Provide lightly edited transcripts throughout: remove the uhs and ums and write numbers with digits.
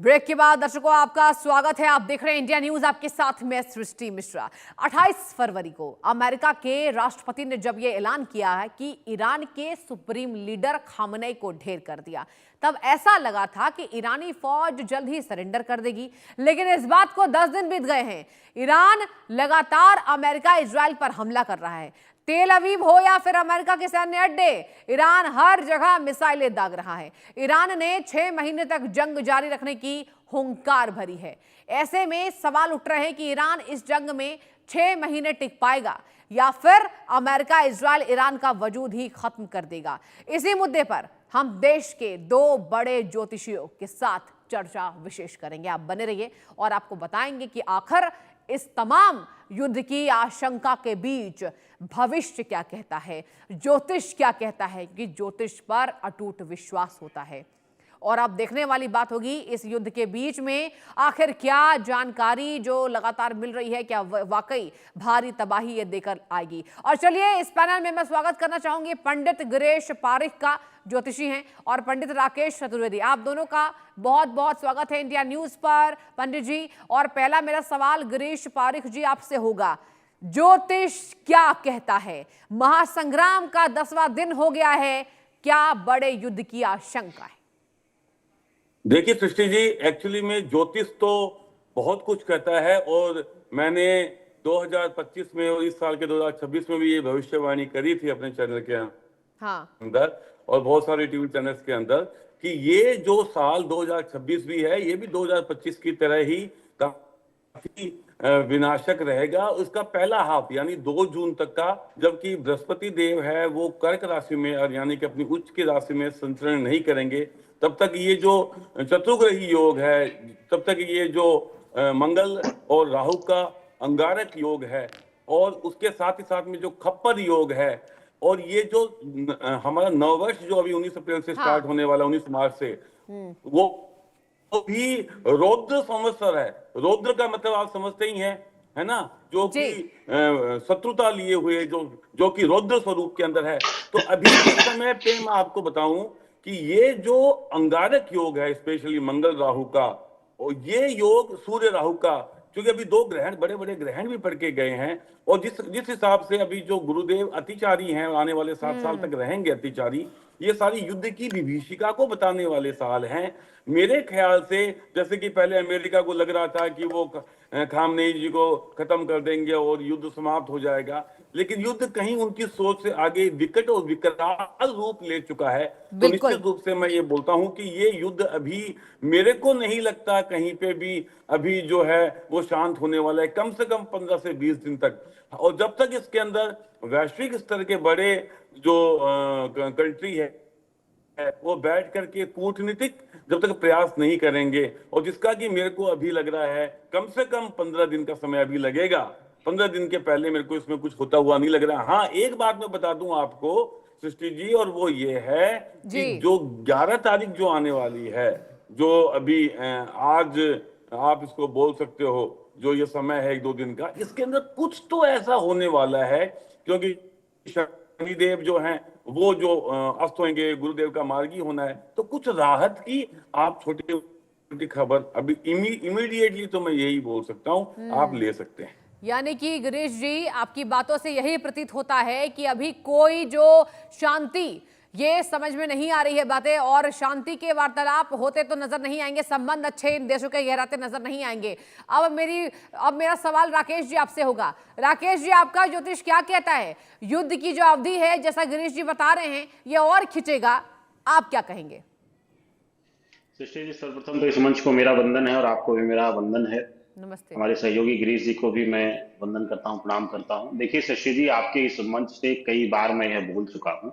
Break के बाद दर्शकों आपका स्वागत है। आप देख रहे हैं इंडिया न्यूज, आपके साथ मैं सृष्टि मिश्रा। 28 फरवरी को अमेरिका के राष्ट्रपति ने जब यह ऐलान किया है कि ईरान के सुप्रीम लीडर खामनेई को ढेर कर दिया, तब ऐसा लगा था कि ईरानी फौज जल्द ही सरेंडर कर देगी। लेकिन इस बात को 10 दिन बीत गए हैं। ईरान लगातार अमेरिका इजराइल पर हमला कर रहा है। तेल अवीव हो या फिर अमेरिका के सैन्य अड्डे, ईरान हर जगह मिसाइलें दाग रहा है। ईरान ने 6 महीने तक जंग जारी रखने की हुंकार भरी है। ऐसे में सवाल उठ रहे हैं कि ईरान इस जंग में 6 महीने टिक पाएगा या फिर अमेरिका इजराइल ईरान का वजूद ही खत्म कर देगा। इसी मुद्दे पर हम देश के 2 बड़े ज्योतिषियों के साथ चर्चा विशेष करेंगे। आप बने रहिए और आपको बताएंगे कि आखिर इस तमाम युद्ध की आशंका के बीच भविष्य क्या कहता है, ज्योतिष क्या कहता है, कि ज्योतिष पर अटूट विश्वास होता है। और अब देखने वाली बात होगी इस युद्ध के बीच में आखिर क्या जानकारी जो लगातार मिल रही है, क्या वाकई भारी तबाही ये देकर आएगी। और चलिए इस पैनल में मैं स्वागत करना चाहूंगी पंडित गिरीश पारिख का, ज्योतिषी हैं, और पंडित राकेश चतुर्वेदी। आप दोनों का बहुत बहुत स्वागत है इंडिया न्यूज पर पंडित जी। और पहला मेरा सवाल गिरीश पारिख जी आपसे होगा, ज्योतिष क्या कहता है? महासंग्राम का 10वां दिन हो गया है, क्या बड़े युद्ध की आशंका है? देखिए सृष्टि जी, एक्चुअली में ज्योतिष तो बहुत कुछ कहता है और मैंने 2025 में और इस साल के 2026 में भी ये भविष्यवाणी करी थी अपने चैनल के अंदर और बहुत सारे टीवी चैनल्स के अंदर कि ये जो साल 2026 भी है ये भी 2025 की तरह ही काफी विनाशक रहेगा। उसका पहला हाफ यानी 2 जून तक का, जबकि बृहस्पति देव है वो कर्क राशि में और यानी कि अपनी उच्च की राशि में संचरण नहीं करेंगे, तब तक ये जो चतुर्ग्रही योग है, तब तक ये जो मंगल और राहु का अंगारक योग है और उसके साथ ही साथ में जो खप्पर योग है और ये जो हमारा नववर्ष जो अभी 19 अप्रैल से स्टार्ट होने वाला 19 मार्च से, वो भी रौद्र संवत्सर है। रौद्र का मतलब आप समझते ही हैं, है ना, जो कि शत्रुता लिए हुए जो कि रौद्र स्वरूप के अंदर है। तो अभी के समय पे मैं आपको बताऊं कि ये जो अंगारक योग है, स्पेशली मंगल राहु का, और ये योग सूर्य राहु का, क्योंकि अभी 2 ग्रहण, बड़े बड़े ग्रहण भी पड़ के गए हैं और जिस हिसाब से अभी जो गुरुदेव अतिचारी हैं, आने वाले 7 साल तक रहेंगे अतिचारी, ये सारी युद्ध की विभीषिका को बताने वाले साल हैं। मेरे ख्याल से जैसे कि पहले अमेरिका को लग रहा था कि वो खामनेई जी को खत्म कर देंगे और युद्ध समाप्त हो जाएगा, लेकिन युद्ध कहीं उनकी सोच से आगे विकट और विकराल रूप ले चुका है। तो निश्चित रूप से मैं ये बोलता हूं कि ये युद्ध अभी मेरे को नहीं लगता कहीं पे भी अभी जो है वो शांत होने वाला है, कम से कम 15 से 20 दिन तक। और जब तक इसके अंदर वैश्विक स्तर के बड़े जो कंट्री है वो बैठ करके कूटनीतिक जब तक प्रयास नहीं करेंगे, और जिसका कि मेरे को अभी लग रहा है कम से कम 15 दिन का समय अभी लगेगा। 15 दिन के पहले मेरे को इसमें कुछ होता हुआ नहीं लग रहा। हाँ, एक बात मैं बता दूं आपको सृष्टि जी, और वो ये है कि जो 11 तारीख जो आने वाली है, जो अभी आज आप इसको बोल सकते हो, जो ये समय है 1-2 दिन का, इसके अंदर कुछ तो ऐसा होने वाला है, क्योंकि शनिदेव जो हैं वो जो अस्त होंगे, गुरुदेव का मार्गी होना है, तो कुछ राहत की आप छोटी खबर अभी इमीडिएटली तो मैं यही बोल सकता हूं आप ले सकते हैं। यानी कि गिरीश जी, आपकी बातों से यही प्रतीत होता है कि अभी कोई जो शांति, ये समझ में नहीं आ रही है बातें, और शांति के वार्तालाप होते तो नजर नहीं आएंगे, संबंध अच्छे इन देशों के गहराते नजर नहीं आएंगे। अब मेरा सवाल राकेश जी आपसे होगा। राकेश जी, आपका ज्योतिष क्या कहता है? युद्ध की जो अवधि है, जैसा गिरीश जी बता रहे हैं, ये और खिंचेगा, आप क्या कहेंगे? सृष्टि जी, सर्वप्रथम तो इस मंच को मेरा वंदन है और आपको भी मेरा वंदन है। नमस्ते। हमारे सहयोगी गिरीश जी को भी मैं वंदन करता हूं, प्रणाम करता हूं। देखिए सृष्टि जी, आपके इस मंच से कई बार मैं यह बोल चुका हूं,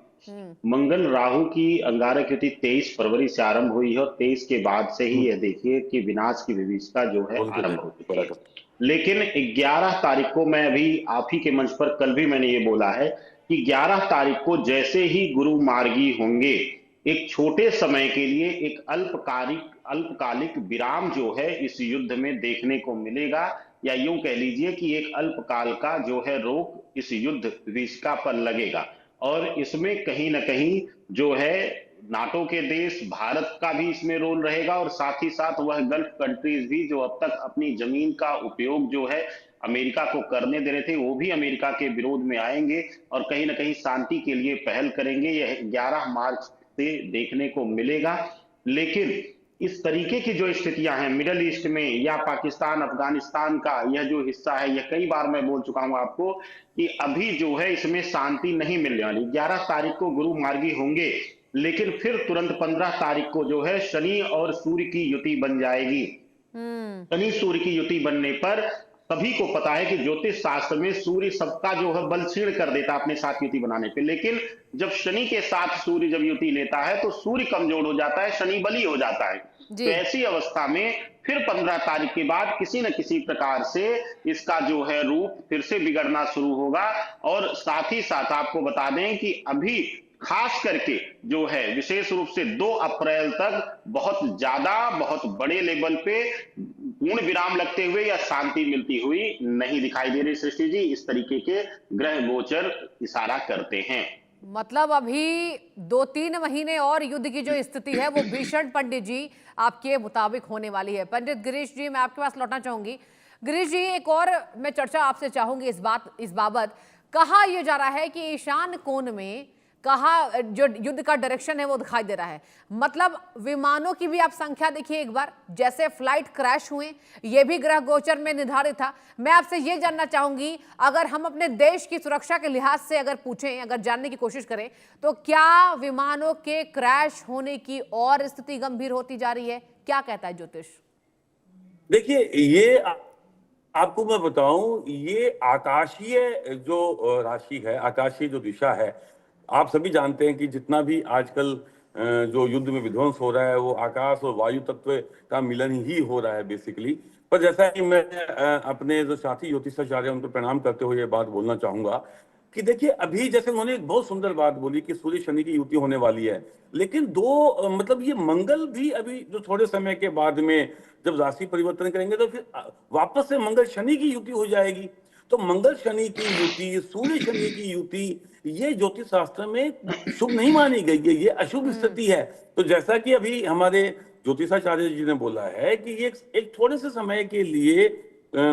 मंगल राहु की अंगारक युति 23 फरवरी से आरंभ हुई है और 23 के बाद से ही यह देखिए कि विनाश की विभीषिका जो है आरंभ हो चुकी है। लेकिन 11 तारीख को, मैं अभी आप ही के मंच पर कल भी मैंने ये बोला है कि 11 तारीख को जैसे ही गुरु मार्गी होंगे, एक छोटे समय के लिए एक अल्पकालिक विराम जो है इस युद्ध में देखने को मिलेगा, या यूं कह लीजिए कि एक अल्पकाल का जो है रोक इस युद्ध विभीषिका पर लगेगा। और इसमें कहीं ना कहीं जो है नाटो के देश, भारत का भी इसमें रोल रहेगा और साथ ही साथ वह गल्फ कंट्रीज भी जो अब तक अपनी जमीन का उपयोग जो है अमेरिका को करने दे रहे थे, वो भी अमेरिका के विरोध में आएंगे और कहीं ना कहीं शांति के लिए पहल करेंगे। यह 11 मार्च से देखने को मिलेगा। लेकिन इस तरीके की जो स्थितियां हैं मिडल ईस्ट में या पाकिस्तान अफगानिस्तान का यह जो हिस्सा है, यह कई बार मैं बोल चुका हूं आपको कि अभी जो है इसमें शांति नहीं मिलने वाली। 11 तारीख को गुरु मार्गी होंगे, लेकिन फिर तुरंत 15 तारीख को जो है शनि और सूर्य की युति बन जाएगी। शनि सूर्य की युति बनने पर सभी को पता है कि ज्योतिष शास्त्र में सूर्य सबका जो है बल क्षीण कर देता है अपने साथ युति बनाने पे, लेकिन जब शनि के साथ सूर्य जब युति लेता है तो सूर्य कमजोर हो जाता है, शनि बली हो जाता है। तो ऐसी अवस्था में फिर 15 तारीख के बाद किसी न किसी प्रकार से इसका जो है रूप फिर से बिगड़ना शुरू होगा। और साथ ही साथ आपको बता दें कि अभी खास करके जो है विशेष रूप से 2 अप्रैल तक बहुत ज्यादा बहुत बड़े लेवल पे पूर्ण विराम लगते हुए या शांति मिलती हुई नहीं दिखाई दे रही सृष्टि जी। इस तरीके के ग्रह गोचर इशारा करते हैं। मतलब अभी 2-3 महीने और युद्ध की जो स्थिति है वो भीषण पंडित जी आपके मुताबिक होने वाली है। पंडित गिरीश जी, मैं आपके पास लौटना चाहूंगी। गिरीश जी, एक और मैं चर्चा आपसे चाहूंगी इस बाबत। कहा यह जा रहा है कि ईशान कोण में कहा जो युद्ध का डायरेक्शन है वो दिखाई दे रहा है। मतलब विमानों की भी आप संख्या देखिए एक बार, जैसे फ्लाइट क्रैश हुए, ये भी ग्रह गोचर में निर्धारित था। मैं आपसे ये जानना चाहूंगी, अगर हम अपने देश की सुरक्षा के लिहाज से अगर पूछें, अगर जानने की कोशिश करें, तो क्या विमानों के क्रैश होने की और स्थिति गंभीर होती जा रही है? क्या कहता है ज्योतिष? देखिए, ये आपको मैं बताऊं, ये आकाशीय जो राशि है, आकाशीय जो दिशा है, आप सभी जानते हैं कि जितना भी आजकल जो युद्ध में विध्वंस हो रहा है वो आकाश और वायु तत्व का मिलन ही हो रहा है बेसिकली। पर जैसा कि मैं अपने जो साथी ज्योतिषाचार्य उनको प्रणाम करते हुए ये बात बोलना चाहूंगा कि देखिए, अभी जैसे उन्होंने एक बहुत सुंदर बात बोली कि सूर्य शनि की युति होने वाली है, लेकिन मतलब ये मंगल भी अभी जो थोड़े समय के बाद में जब राशि परिवर्तन करेंगे तो फिर वापस से मंगल शनि की युति हो जाएगी। तो मंगल शनि की युति, सूर्य शनि की युति, ये ज्योतिष शास्त्र में शुभ नहीं मानी गई है, ये अशुभ स्थिति है। तो जैसा कि अभी हमारे ज्योतिषाचार्य जी ने बोला है कि ये एक थोड़े से समय के लिए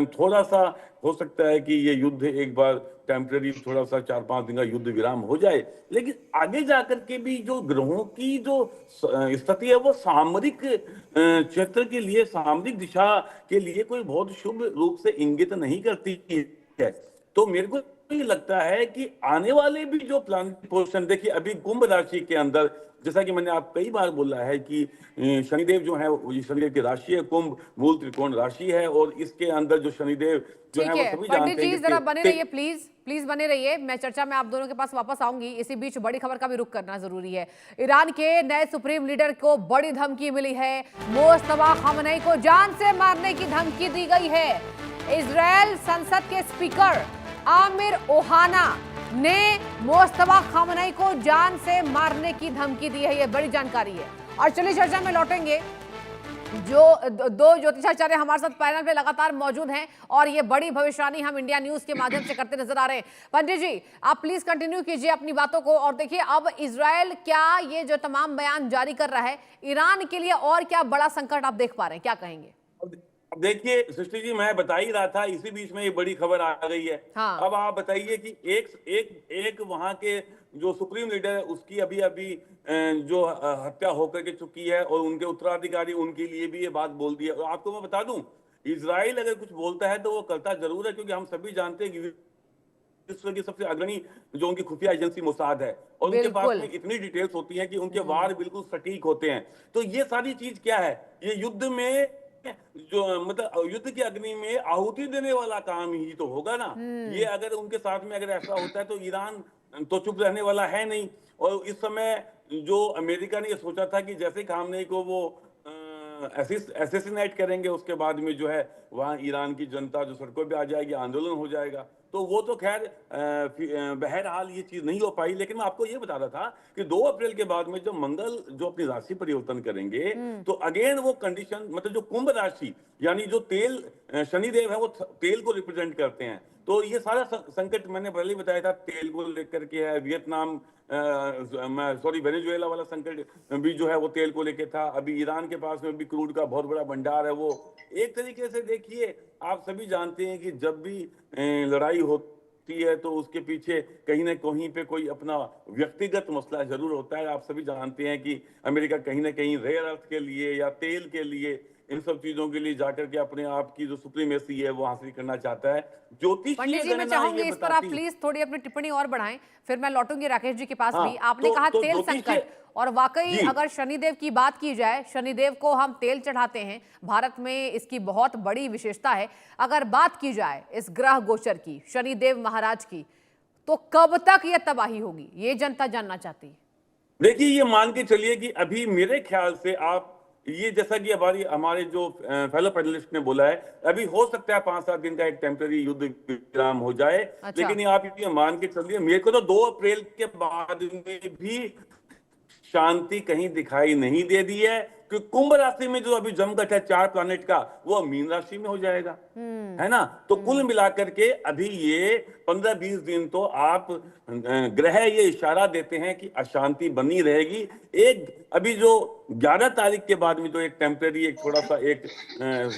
थोड़ा सा हो सकता है कि ये युद्ध एक बार टेम्पररी थोड़ा सा 4-5 दिन का युद्ध विराम हो जाए, लेकिन आगे जाकर के भी जो ग्रहों की जो स्थिति है वो सामरिक क्षेत्र के लिए, सामरिक दिशा के लिए कोई बहुत शुभ रूप से इंगित नहीं करती है। तो मेरे को ये लगता है कि आने वाले भी जो प्लानिट पोजिशन, देखिए अभी कुंभ राशि के अंदर, जैसा कि मैंने आप कई बार बोला है कि शनिदेव जो है, शनिदेव की राशि है कुंभ, मूल त्रिकोण राशि है, और इसके अंदर जो शनिदेव जो है वो सभी जानते हैं। पंडित जी जरा बने रहिए, प्लीज बने रहिए। मैं चर्चा में आप दोनों के पास वापस आऊंगी। इसी बीच बड़ी खबर का भी रुख करना जरूरी है। ईरान के नए सुप्रीम लीडर को बड़ी धमकी मिली है। मुस्तफा खामनेई को जान से मारने की धमकी दी गई है। इजरायल संसद के स्पीकर आमिर ओहाना ने मुस्तफा खामनेई को जान से मारने की धमकी दी है। यह बड़ी जानकारी है। और चलिए चर्चा में लौटेंगे। जो 2 ज्योतिषाचार्य हमारे साथ पैनल पे लगातार मौजूद हैं और ये बड़ी भविष्यवाणी हम इंडिया न्यूज के माध्यम से करते नजर आ रहे हैं। पंडित जी, आप प्लीज कंटिन्यू कीजिए अपनी बातों को। और देखिए, अब इजराइल क्या ये जो तमाम बयान जारी कर रहा है, ईरान के लिए और क्या बड़ा संकट आप देख पा रहे हैं? क्या कहेंगे? अब देखिए सृष्टि जी, मैं बता ही रहा था, इसी बीच में ये बड़ी खबर आ गई है। हाँ। अब आप बताइए कि एक वहां के जो सुप्रीम लीडर है उसकी अभी जो हत्या होकर के चुकी है, और उनके उत्तराधिकारी, उनके लिए भी ये बात बोल दी है। और आपको मैं बता दूं, इजराइल अगर कुछ बोलता है तो वो करता जरूर है, क्योंकि हम सभी जानते हैं कि विश्व की सबसे अग्रणी जो उनकी खुफिया एजेंसी मोसाद है, और उनके पास में इतनी डिटेल्स होती हैं कि उनके वार बिल्कुल सटीक होते हैं। तो ये सारी चीज क्या है, ये युद्ध में जो मतलब युद्ध की अग्नि में आहुति देने वाला काम ही तो होगा ना। ये अगर उनके साथ में अगर ऐसा होता है तो ईरान तो चुप रहने वाला है नहीं। और इस समय जो अमेरिका ने ये सोचा था कि जैसे खामनेई को वो एसेसिनेट करेंगे, उसके बाद में जो है वहां ईरान की जनता जो सड़कों पे आ जाएगी, आंदोलन हो जाएगा। तो वो तो खैर बहरहाल ये चीज नहीं हो पाई। लेकिन मैं आपको ये बता रहा था कि 2 अप्रैल के बाद में जब मंगल जो अपनी राशि परिवर्तन करेंगे तो अगेन वो कंडीशन, मतलब जो कुंभ राशि यानी जो तेल, शनिदेव है वो तेल को रिप्रेजेंट करते हैं, तो ये सारा संकट मैंने पहले ही बताया था, तेल को लेकर के है, वियतनाम वेनेजुएला वाला संकट भी जो है वो तेल को लेकर था, अभी ईरान के पास में भी क्रूड का बहुत बड़ा भंडार है। वो एक तरीके से देखिए, आप सभी जानते हैं कि जब भी लड़ाई होती है तो उसके पीछे कहीं ना कहीं पे कोई अपना व्यक्तिगत मसला जरूर होता है। आप सभी जानते हैं कि अमेरिका कहीं ना कहीं रेयर अर्थ के लिए या तेल के लिए, इन सब चीजों के लिए जाकर के अपने आप की जो सुप्रीमेसी है वो हासिल करना चाहता है। ज्योतिषीय पंडित जी, मैं गणना चाहूंगी ये इस पर आप बताती प्लीज थोड़ी अपनी टिप्पणी और बढ़ाएं, फिर मैं लौटूंगी राकेश जी के पास हाँ, भी। आपने कहा तो तेल ज्योतिषीय संकट, और वाकई जी अगर शनिदेव की बात की जाए, शनिदेव को हम तेल चढ़ाते हैं, भारत में इसकी बहुत बड़ी विशेषता है। अगर बात की जाए इस ग्रह गोचर की, शनिदेव महाराज की, तो कब तक यह तबाही होगी, ये जनता जानना चाहती है। देखिए, ये मान के चलिए कि अभी मेरे ख्याल से आप ये, जैसा कि हमारे जो फेलो पैनलिस्ट ने बोला है, अभी हो सकता है 5-7 दिन का एक टेम्पररी युद्ध विराम हो जाए। अच्छा। लेकिन ये आप ये मान के चलिए, मेरे को तो 2 अप्रैल के बाद में भी शांति कहीं दिखाई नहीं दे दी है, क्योंकि कुंभ राशि में जो अभी जमघट है 4 प्लैनेट का, वो मीन राशि में हो जाएगा, है ना। तो कुल मिलाकर के अभी ये 15-20 दिन तो आप ग्रह ये इशारा देते हैं कि अशांति बनी रहेगी। एक अभी जो 11 तारीख के बाद में जो एक टेम्पररी, एक थोड़ा सा एक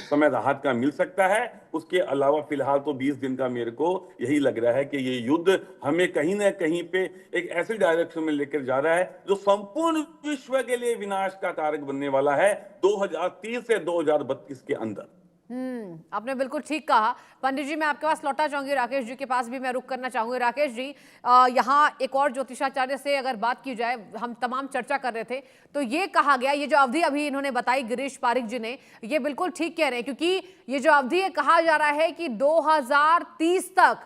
समय राहत का मिल सकता है, उसके अलावा फिलहाल तो 20 दिन का मेरे को यही लग रहा है कि ये युद्ध हमें कहीं ना कहीं पे एक ऐसी डायरेक्शन में लेकर जा रहा है जो संपूर्ण विश्व के लिए विनाश का कारक बनने वाला है 2030 से 2032 के अंदर। आपने बिल्कुल ठीक कहा। पंडित जी, मैं आपके पास लौटना चाहूंगी, राकेश जी के पास भी मैं रुक करना चाहूंगी। राकेश जी, यहाँ एक और ज्योतिषाचार्य से अगर बात की जाए, हम तमाम चर्चा कर रहे थे, तो ये कहा गया, ये जो अवधि अभी इन्होंने बताई गिरीश पारिक जी ने, ये बिल्कुल ठीक कह रहे हैं, क्योंकि ये जो अवधि है, कहा जा रहा है कि 2030 तक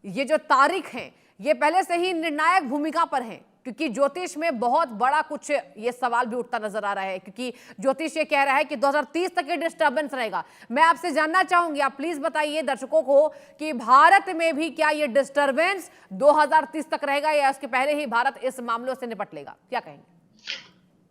ये जो तारीख है, ये पहले से ही निर्णायक भूमिका पर है, क्योंकि ज्योतिष में बहुत बड़ा कुछ ये सवाल भी उठता नजर आ रहा है, क्योंकि ज्योतिष ये कह रहा है कि 2030 तक ये डिस्टर्बेंस रहेगा। मैं आपसे जानना चाहूंगी, आप प्लीज बताइए दर्शकों को कि भारत में भी क्या ये डिस्टर्बेंस 2030 तक रहेगा, या इसके पहले ही भारत इस मामलों से निपट लेगा, क्या कहेंगे?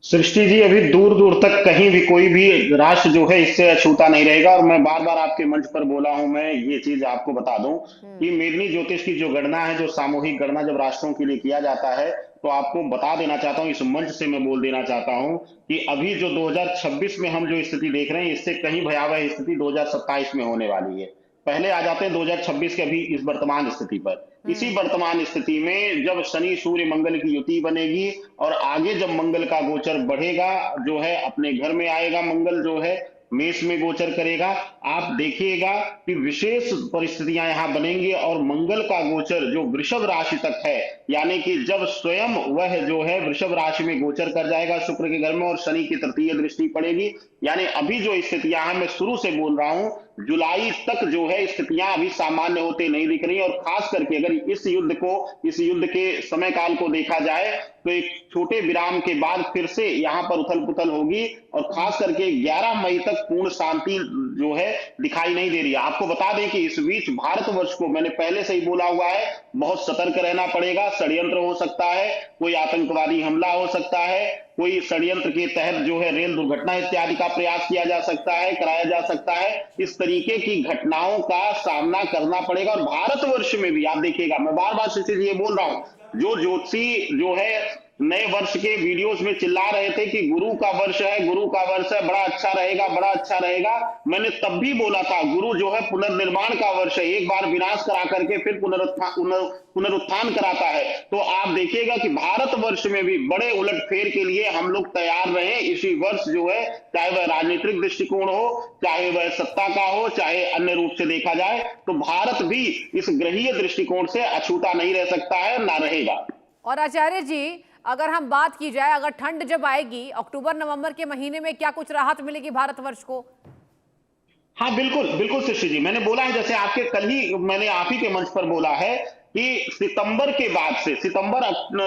सृष्टि जी, अभी दूर दूर तक कहीं भी कोई भी राष्ट्र जो है इससे अछूता नहीं रहेगा। और मैं बार बार आपके मंच पर बोला हूं, मैं ये चीज आपको बता दूं कि मेघनी ज्योतिष की जो गणना है, जो सामूहिक गणना जब राष्ट्रों के लिए किया जाता है, तो आपको बता देना चाहता हूं, इस मंच से मैं बोल देना चाहता हूं कि अभी जो 2026 में हम जो स्थिति देख रहे हैं, इससे कहीं भयावह स्थिति 2027 में होने वाली है। पहले आ जाते हैं 2026 के अभी इस वर्तमान स्थिति पर। इसी वर्तमान स्थिति में जब शनि सूर्य मंगल की युति बनेगी और आगे जब मंगल का गोचर बढ़ेगा, जो है अपने घर में आएगा, मंगल जो है मेष में गोचर करेगा, आप देखिएगा कि विशेष परिस्थितियां यहां बनेंगी और मंगल का गोचर जो वृषभ राशि तक है, यानी कि जब स्वयं वह जो है वृषभ राशि में गोचर कर जाएगा शुक्र के घर में, और शनि की तृतीय दृष्टि पड़ेगी। यानी अभी जो स्थितियां हैं, मैं शुरू से बोल रहा हूं, जुलाई तक जो है स्थितियां अभी सामान्य होते नहीं दिख रही। और खास करके अगर इस युद्ध के समय काल को देखा जाए, तो एक छोटे विराम के बाद फिर से यहां पर उथल पुथल होगी, और खास करके 11 मई तक पूर्ण शांति जो है दिखाई नहीं दे रही है। आपको बता दें कि इस बीच भारतवर्ष को, मैंने पहले से ही बोला हुआ है, बहुत सतर्क रहना पड़ेगा। षड्यंत्र हो सकता है, कोई आतंकवादी हमला हो सकता है, कोई षड्यंत्र के तहत जो है रेल दुर्घटना इत्यादि का प्रयास किया जा सकता है, कराया जा सकता है। इस तरीके की घटनाओं का सामना करना पड़ेगा। और भारतवर्ष में भी आप देखिएगा, मैं बार बार से ये बोल रहा हूं, जो ज्योतिषी जो है नए वर्ष के वीडियोस में चिल्ला रहे थे कि गुरु का वर्ष है, गुरु का वर्ष है, बड़ा अच्छा रहेगा, बड़ा अच्छा रहेगा, मैंने तब भी बोला था गुरु जो है पुनर्निर्माण का वर्ष है, एक बार विनाश करा करके फिर पुनरुत्थान कराता है। तो आप देखिएगा कि भारतवर्ष में भी बड़े उलटफेर के लिए हम लोग तैयार रहे इसी वर्ष जो है, चाहे वह राजनीतिक दृष्टिकोण हो, चाहे वह सत्ता का हो, चाहे अन्य रूप से देखा जाए, तो भारत भी इस ग्रहीय दृष्टिकोण से अछूता नहीं रह सकता है, ना रहेगा। और आचार्य जी, अगर हम बात की जाए, अगर ठंड जब आएगी अक्टूबर नवंबर के महीने में, क्या कुछ राहत मिलेगी भारतवर्ष को? हाँ बिल्कुल बिल्कुल सृष्टि जी, मैंने बोला है, जैसे आपके कल ही मैंने आप ही के मंच पर बोला है कि सितंबर के बाद से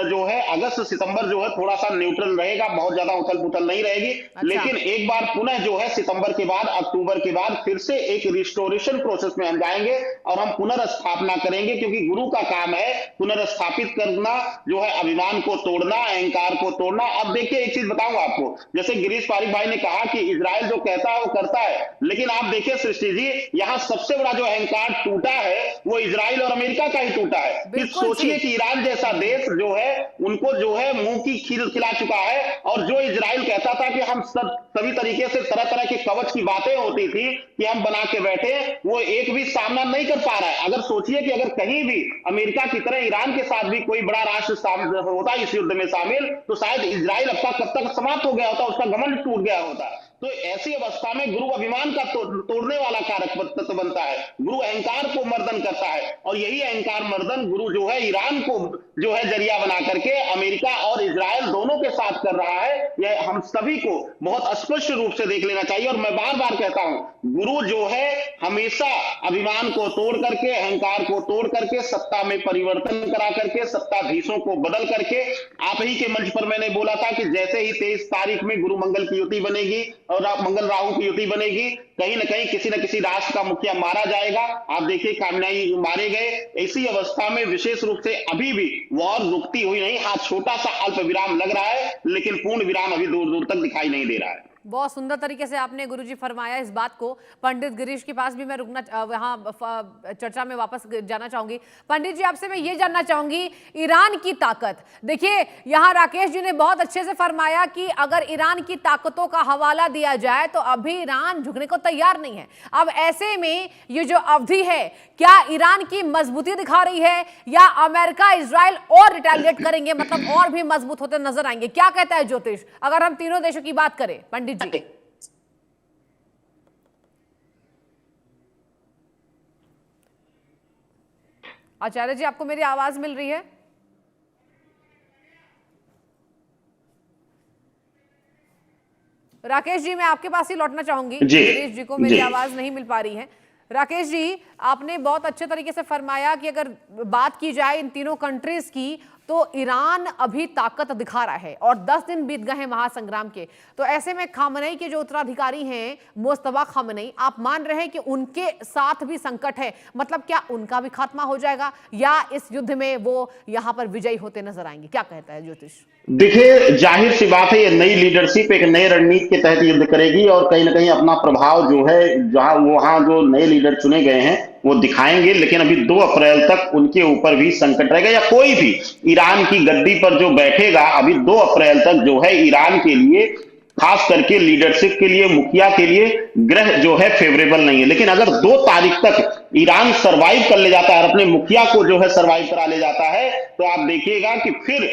जो है अगस्त सितंबर जो है थोड़ा सा न्यूट्रल रहेगा, बहुत ज्यादा उथल पुथल नहीं रहेगी। अच्छा। लेकिन एक बार पुनः जो है सितंबर के बाद अक्टूबर के बाद फिर से एक रिस्टोरेशन प्रोसेस में हम जाएंगे और हम पुनर्स्थापना करेंगे, क्योंकि गुरु का काम है पुनर्स्थापित करना, जो है अभिमान को तोड़ना, अहंकार को तोड़ना। अब देखिए एक चीज बताऊं आपको, जैसे गिरीश पारिक भाई ने कहा कि इजराइल जो कहता है वो करता है, लेकिन आप देखिए सृष्टि जी, यहाँ सबसे बड़ा जो अहंकार टूटा है वो इजराइल और अमेरिका का ही टूटा है। कि बिल्कुल सोचिए ठीक। कि ईरान जैसा देश जो है उनको जो है मुंह की खीर खिला चुका है, और जो इजराइल कहता था कि हम सभी तरीके से तरह तरह के कवच की बातें होती थी कि हम बना के बैठे, वो एक भी सामना नहीं कर पा रहा है। अगर सोचिए कि अगर कहीं भी अमेरिका की तरह ईरान के साथ भी कोई बड़ा राष्ट्र होता इस युद्ध में शामिल, तो शायद इजराइल अब तक कब तक समाप्त हो गया होता, उसका घमंड टूट गया होता। तो ऐसी अवस्था में गुरु अभिमान का तोड़ने वाला कारक तत्व बनता है, गुरु अहंकार को मर्दन करता है, और यही अहंकार मर्दन गुरु जो है ईरान को जो है जरिया बना करके अमेरिका और इजराइल दोनों के साथ कर रहा है। यह हम सभी को बहुत स्पष्ट रूप से देख लेना चाहिए। और मैं बार बार कहता हूं, गुरु जो है हमेशा अभिमान को तोड़ करके, अहंकार को तोड़ करके, सत्ता में परिवर्तन करा करके, सत्ताधीशों को बदल करके, आप ही के मंच पर मैंने बोला था कि जैसे ही 23 तारीख में गुरु मंगल की युति बनेगी और मंगल राहु की युति बनेगी, कहीं ना कहीं किसी न किसी राष्ट्र का मुखिया मारा जाएगा। आप देखिए कामनाई मारे गए। ऐसी अवस्था में विशेष रूप से अभी भी वॉर रुकती हुई नहीं, हाँ छोटा सा अल्प विराम लग रहा है, लेकिन पूर्ण विराम अभी दूर दूर तक दिखाई नहीं दे रहा है। बहुत सुंदर तरीके से आपने गुरुजी फरमाया इस बात को। पंडित गिरीश के पास भी मैं वहाँ चर्चा में वापस जाना चाहूंगी। पंडित जी, आपसे मैं ये जानना चाहूंगी, ईरान की ताकत, देखिए यहाँ राकेश जी ने बहुत अच्छे से फरमाया कि अगर ईरान की ताकतों का हवाला दिया जाए तो अभी ईरान झुकने को तैयार नहीं है। अब ऐसे में ये जो अवधि है, क्या ईरान की मजबूती दिखा रही है या अमेरिका इजराइल और रिटेलिएट करेंगे, मतलब और भी मजबूत होते नजर आएंगे? क्या कहता है ज्योतिष, अगर हम तीनों देशों की बात करें पंडित जी? आचार्य जी, आपको मेरी आवाज मिल रही है? राकेश जी, मैं आपके पास ही लौटना चाहूंगी। गिरीश जी को मेरी आवाज नहीं मिल पा रही है। राकेश जी, आपने बहुत अच्छे तरीके से फरमाया कि अगर बात की जाए इन तीनों कंट्रीज की, तो ईरान अभी ताकत दिखा रहा है और 10 दिन बीत गए हैं महासंग्राम के। तो ऐसे में खामनेई के जो उत्तराधिकारी हैं मुस्तफा खामनेई, आप मान रहे हैं कि उनके साथ भी संकट है, मतलब क्या उनका भी खात्मा हो जाएगा या इस युद्ध में वो यहां पर विजयी होते नजर आएंगे? क्या कहता है ज्योतिष? देखिए जाहिर सी बात है, ये नई लीडरशिप एक नई रणनीति के तहत युद्ध करेगी और कहीं ना कहीं अपना प्रभाव जो है जहां वहां जो नए लीडर चुने गए हैं वो दिखाएंगे। लेकिन अभी 2 अप्रैल तक उनके ऊपर भी संकट रहेगा, या कोई भी ईरान की गद्दी पर जो बैठेगा अभी 2 अप्रैल तक जो है ईरान के लिए, खास करके लीडरशिप के लिए, मुखिया के लिए ग्रह जो है फेवरेबल नहीं है। लेकिन अगर 2 तारीख तक ईरान सरवाइव कर ले जाता है और अपने मुखिया को जो है सरवाइव करा ले जाता है, तो आप देखिएगा कि फिर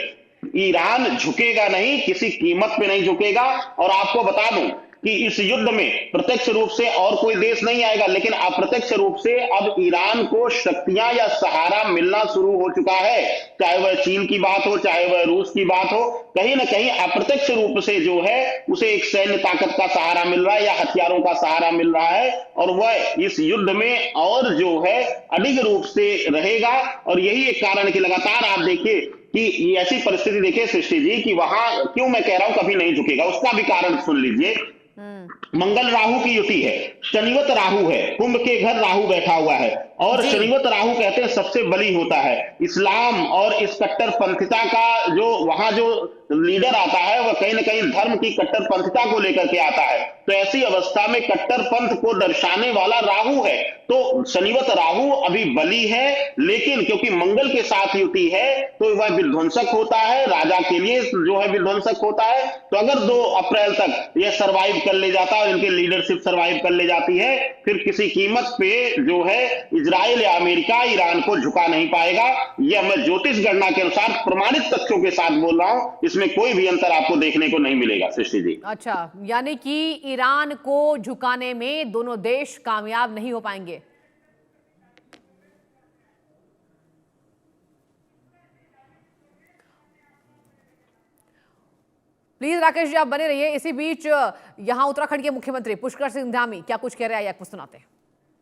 ईरान झुकेगा नहीं, किसी कीमत पे नहीं झुकेगा। और आपको बता दूं कि इस युद्ध में प्रत्यक्ष रूप से और कोई देश नहीं आएगा, लेकिन अप्रत्यक्ष रूप से अब ईरान को शक्तियां या सहारा मिलना शुरू हो चुका है। चाहे वह चीन की बात हो, चाहे वह रूस की बात हो, कहीं ना कहीं अप्रत्यक्ष रूप से जो है उसे एक सैन्य ताकत का सहारा मिल रहा है या हथियारों का सहारा मिल रहा है, और वह इस युद्ध में और जो है अडिग रूप से रहेगा। और यही एक कारण है कि लगातार आप देखिए कि ऐसी परिस्थिति देखिए सृष्टि जी कि वहां क्यों मैं कह रहा हूं कभी नहीं झुकेगा, उसका भी कारण सुन लीजिए। मंगल राहु की युति है, शनिवत राहु है, कुंभ के घर राहु बैठा हुआ है, और शनिवत राहु कहते हैं सबसे बली होता है। इस्लाम और इस कट्टरपंथिता का जो वहां जो लीडर आता है वह कहीं ना कहीं धर्म की कट्टरपंथिता को लेकर के आता है। तो ऐसी अवस्था में कट्टरपंथ को दर्शाने वाला राहु है, तो शनिवत राहु अभी बली है, लेकिन क्योंकि मंगल के साथ युति है तो वह विध्वंसक होता है, राजा के लिए जो है विध्वंसक होता है। तो अगर 2 अप्रैल तक यह सरवाइव कर ले जाता है, इनकी लीडरशिप सरवाइव कर ले जाती है, फिर किसी कीमत पे जो है इजराइल या अमेरिका ईरान को झुका नहीं पाएगा। यह मैं ज्योतिष गणना के अनुसार प्रमाणित तथ्यों के साथ बोल रहा हूं, इसमें कोई भी अंतर आपको देखने को नहीं मिलेगा सृष्टि जी। अच्छा, यानी कि ईरान को झुकाने में दोनों देश कामयाब नहीं हो पाएंगे। प्लीज राकेश जी आप बने रहिए। इसी बीच यहां उत्तराखंड के मुख्यमंत्री पुष्कर सिंह धामी क्या कुछ कह रहे हैं, या कुछ सुनाते हैं।